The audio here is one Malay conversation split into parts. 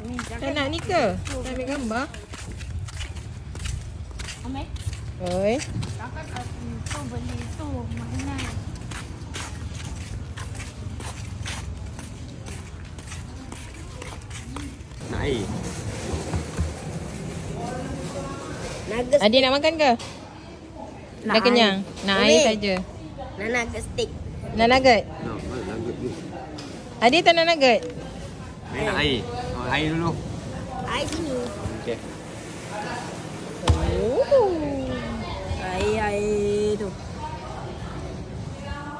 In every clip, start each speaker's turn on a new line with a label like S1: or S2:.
S1: Tak nak ni ke? Nak ambil gambar?
S2: Ambil.
S1: Oi.
S2: Takkan tu beli tu mainan.
S3: Nak air.
S1: Adik nak makan ke? Dah kenyang? Nak air saja.
S2: Nak nugget steak.
S1: Nak nugget?
S3: No, nugget dulu.
S1: Adik tak nak nugget?
S3: Saya nak air. Oh, air dulu.
S2: Air sini.
S3: Okey.
S1: Oh.
S2: Air tu.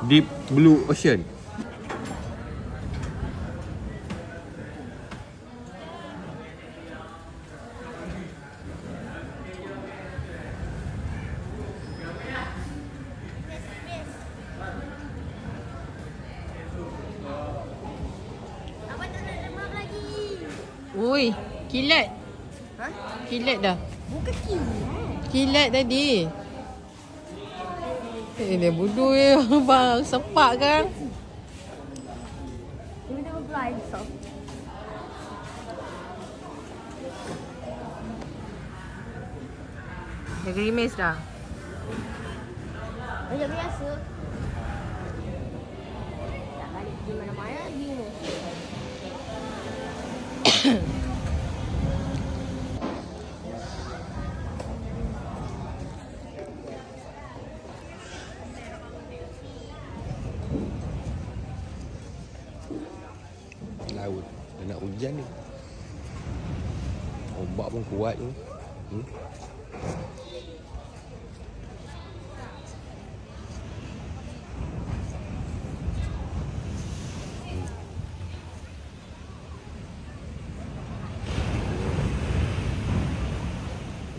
S3: Deep Blue Ocean.
S1: Ui, kilat.
S2: Ha?
S1: Kilat dah.
S2: Bukan kilat.
S1: Kilat tadi. Dia bodoh ya. Bang, sepak kan?
S2: Dia dah berpelan so.
S1: Dah gerimis dah.
S2: Macam biasa. Tak balik pergi mana-mana lagi ni.
S3: Laut. Dah nak hujan ni. Ombak pun kuat ni.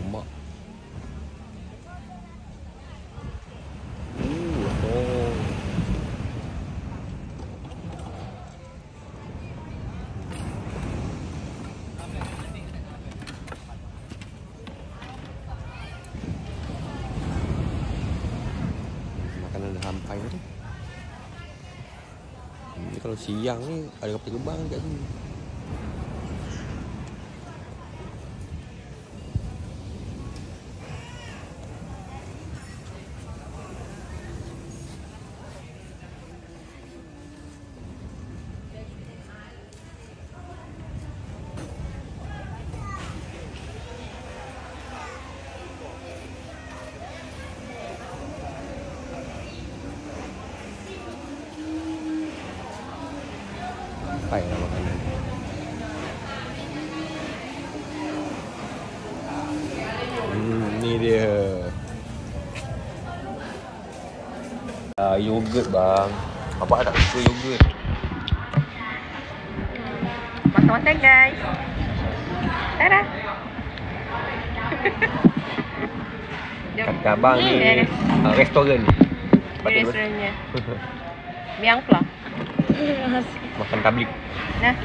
S3: Ombak. Oh. Makanan dah sampai tu. Ni kalau siang ni ada kapal terbang dekat sini. Sampai lah makanan. Ni dia. Yogurt bang. Bapak tak suka yogurt.
S1: Makan-makan guys. Tada.
S3: Kata abang ni restoran.
S1: Restorannya. Miang pula.
S3: Makan tablik.
S1: Nah.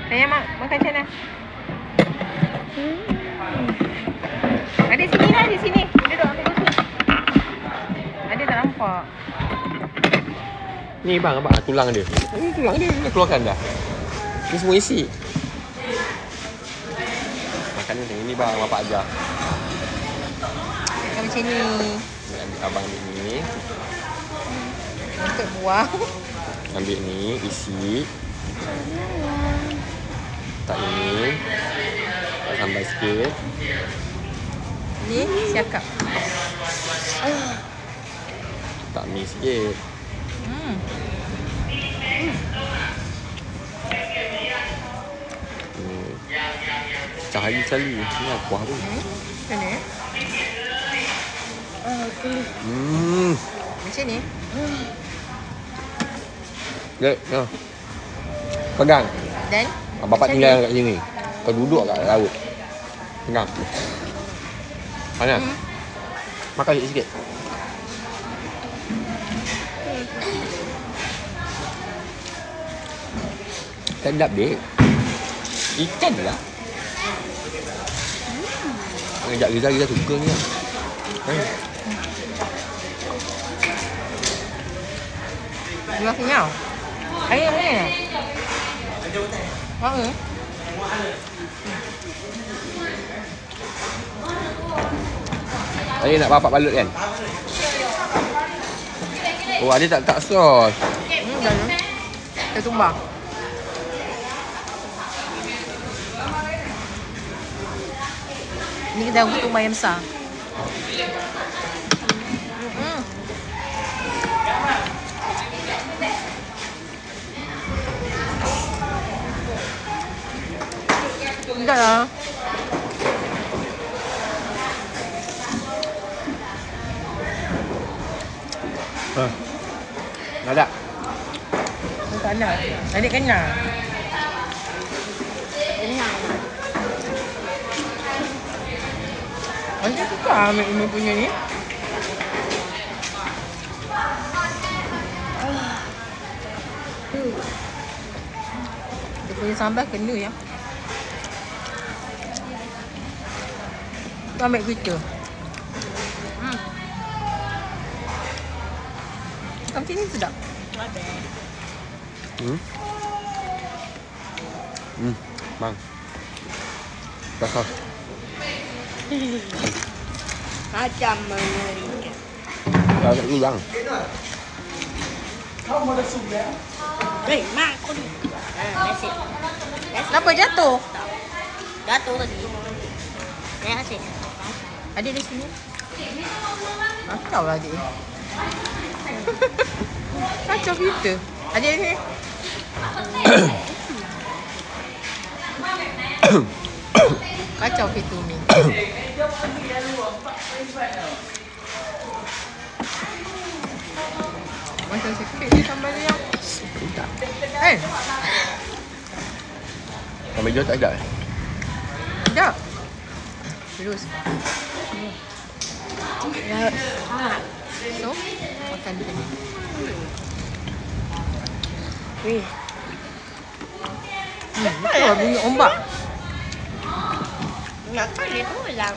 S1: Saya makan macam mana? Adik sini lah, di sini. Duduk ambil kursi. Adik tak nampak.
S3: Ni bang, abang tulang dia. Ni tulang dia dah keluarkan dah. Ni semua isi. Makanan macam ni bang, bapak ajar.
S1: Macam ni.
S3: Ni ambil abang ni.
S1: Untuk buang.
S3: Ambil ni, isi. Tak ini. Tak sambal sikit.
S1: Ni siakap.
S3: Tak mi sikit. Cahaya sekali. Ni lah kuah tu.
S1: Macam ni. Macam ni.
S3: Dek, no. Pegang.
S1: Dan
S3: Bapak tinggal kat sini. Kau duduk kat laut. Pegang. Panas. Makan sikit-sikit. Sedap, dek. Ikan lah. Sekejap Riza suka ni lah.
S1: Dua kenyal. Air yang mana? Apa?
S3: Tadi nak bapak balut kan? Oh, ada tak sos?
S1: Dah ya. Kita tumbang. Ni kita tumbang yang besar. Enggak lah.
S3: Ada.
S1: Tak nak. Adik kenyang.
S2: Kenyang.
S1: Macam suka ambil Umi punya ni. Dia punya sambal kena ya. Tu ambil kita. Macam ni sedap.
S3: Bang. Tak sos.
S2: Macam mengerikan.
S3: Tak ada ulang.
S2: Hei, mak aku ni. Mesej.
S1: Kenapa jatuh?
S2: Jatuh tadi. Terima kasih.
S1: Adik di sini. Kacau lah adik. Kacau kita. Adik ni. Kacau kita Umi. Macam sikit ni sambal dia.
S3: Tak.
S1: Kan?
S3: Sambal hijau tak ada.
S1: Sedap. Terus. So, makan dia ni.
S2: Weh.
S1: Betul lah bunyi ombak.
S2: Nak kali tu ulang.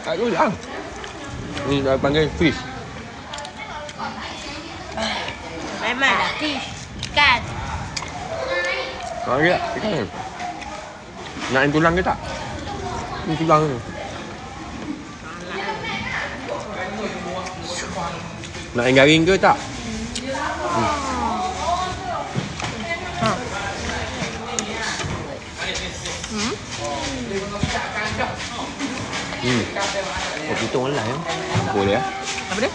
S3: Tak ada ulang. Ni dah panggil fish.
S2: Memang dah fish. Ikan.
S3: Nak lagi tak? Ikan kan? Nak yang tulang ke tak? Ni tulang tu. Nak yang garing ke tak? Oh, pitung olah ya. Boleh ya.
S1: Apa dia?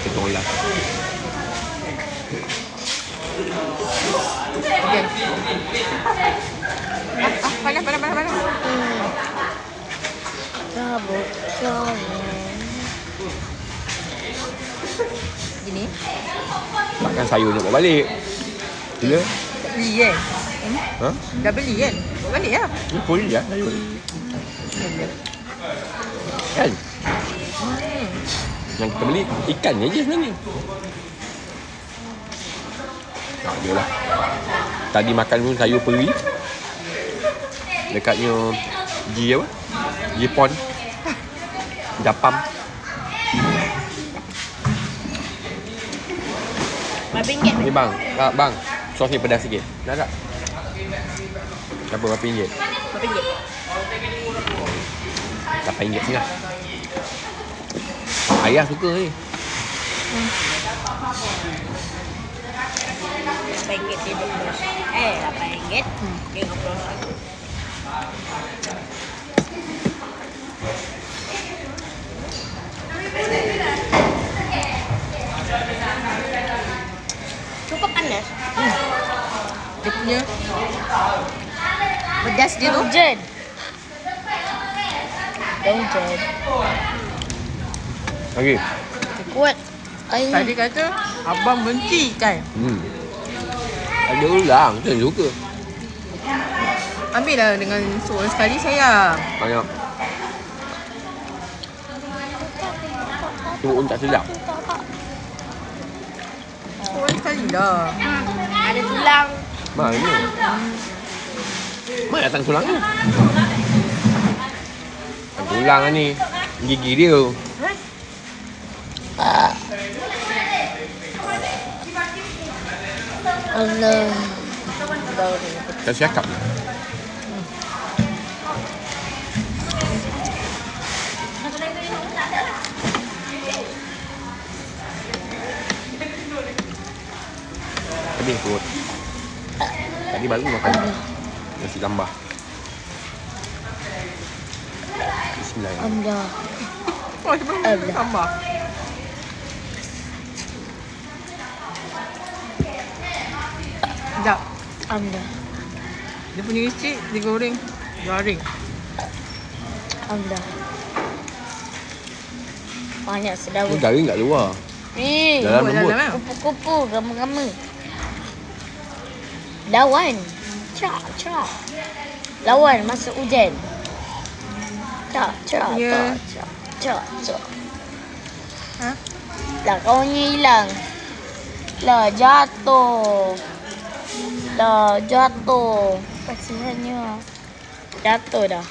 S3: Pitung olah.
S1: Okey. Panas.
S2: Cabut.
S1: Gini.
S3: Takkan sayur nak bawa balik. Bila?
S1: Beli kan?
S3: Ha?
S1: Dah beli kan? Bawa balik lah.
S3: Ni full je sayur. Kan? Yang kita beli ikannya je sebenarnya. Tak ada lah. Tadi makan pun sayur peri. Dekatnya G apa? G Pond. Japam.
S2: RM5.
S3: Ni bang. Bang. Sos ni pedas sikit. Nak tak? Berapa RM8?
S2: RM5.
S3: RM8 setengah. Ayah suka ni.
S2: RM8. Cukup panas.
S1: Dia punya pedas dia tu.
S2: Hujan.
S3: Okey.
S2: Kuat. Air.
S1: Tadi kata abang benci kan?
S3: Ada ulang. Saya suka.
S1: Ambil lah dengan seorang sekali sayang.
S3: Banyak. Tu pun tak sedap.
S1: Seorang sekali lah.
S2: Ada tulang.
S3: Mana? Mana datang tulang ni? Tulang ni. Gigi dia.
S2: Allah.
S3: Saya cakap. Pedih perut. Tadi baru makan nasi tambah. Bismillahirrahmanirrahim.
S2: Amdah.
S1: Oh, sebelum tambah. Sekejap.
S2: Amdah.
S1: Dia punya isi digoreng. Garing.
S2: Amdah. Banyak sedap.
S3: Ni garing kat luar.
S2: Ni.
S3: Dalam
S1: Buat
S3: lembut.
S1: dalam, eh?
S2: Kupu-kupu, gama-gama. Lawan. Cak, cak. Lawan masa hujan. Cak, cak,
S1: Ya.
S2: cak, cak, cak.
S1: Ha?
S2: Lah kawannya hilang. Lah jatuh. Lah jatuh. Kasihannya. Jatuh dah.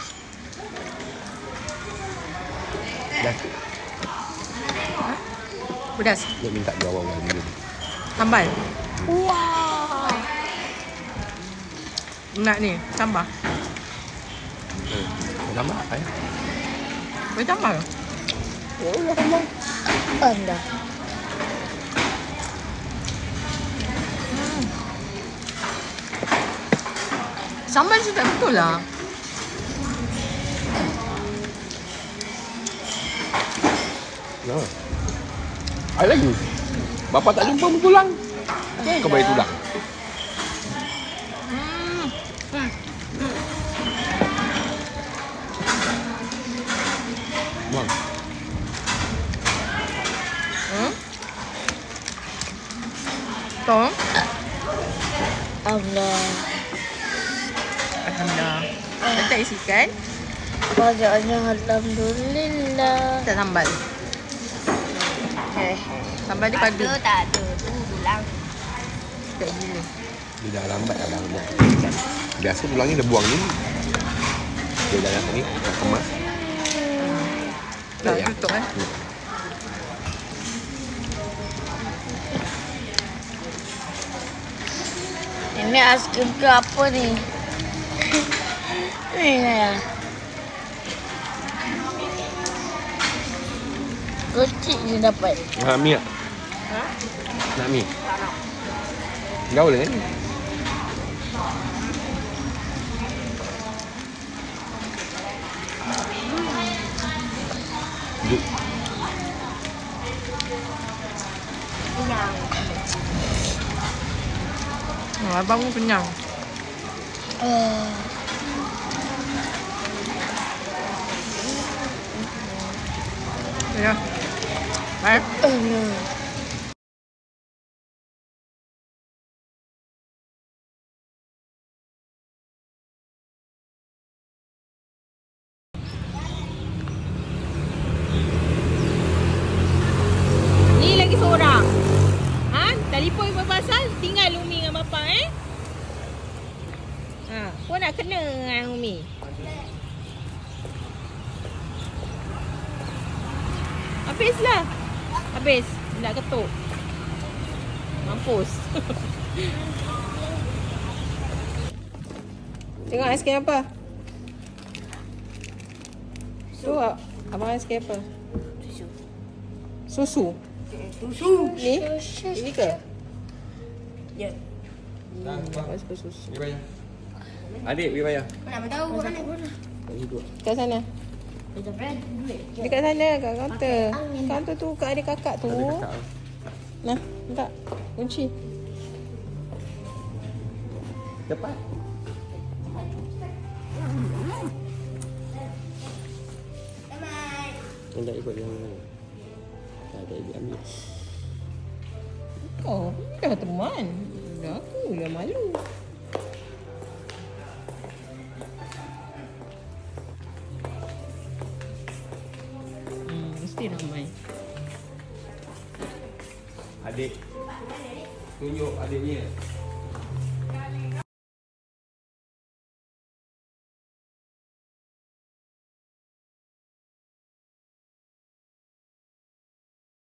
S3: Dah.
S1: Pedas.
S3: Dia minta dia awal-awal dulu.
S1: Sambal.
S2: Wah.
S1: Nak ni. Tambah.
S3: Tambah apa ya?
S1: Boleh tambah ke?
S2: Ya Allah, Allah. Anda.
S1: Sambal sedap betul lah.
S3: Nah. Ada lagi. Bapa tak jumpa pun pulang. Kau balik tulang. Buang.
S1: Tong.
S2: Allah.
S1: Alhamdulillah. Tak isikan.
S2: Banyaknya alhamdulillah.
S1: Tak sambal. Sambal dia padu.
S2: Tak ada. Tu pulang.
S1: Tak gila.
S3: Dia dah lambat dah buang. Biasa tulangnya dia buang ni. Dia dah nak ni, nak kemas.
S1: Tak
S3: Ya.
S1: tutup eh.
S2: Ini aiskrim ke apa ni? Ni lah. Kecil je dapat.
S3: Nak mi tak?
S1: Ha?
S3: Nak mi? Gaul kan? Duduk.
S1: Abang pun kenyang. Ya. Baik. Ni lagi seorang. Ha? Telefon ibu pasal tinggal Umi dengan bapa Ha, kau nak kena dengan Umi. Habislah. Habis. Nak ketuk. Mampus. Tengok aiskrim apa? Tu abang aiskrim apa? Susu. Susu. Ni? Ini ke?
S2: Ya.
S1: Abang suka susu.
S3: Pergi bayar. Adik, pergi bayar.
S2: Mana tahu mana?
S1: Kat sana. Dekat sana kat kaunter. Kaunter tu kat adik kakak tu.
S3: Ada kakak.
S1: Nah, minta kunci.
S3: Cepat. Tak ikut yang mana. Tak ikut ambil.
S1: Oh, dah teman. Dah aku dah malu. Mesti ramai.
S3: Adik. Tunjuk adiknya.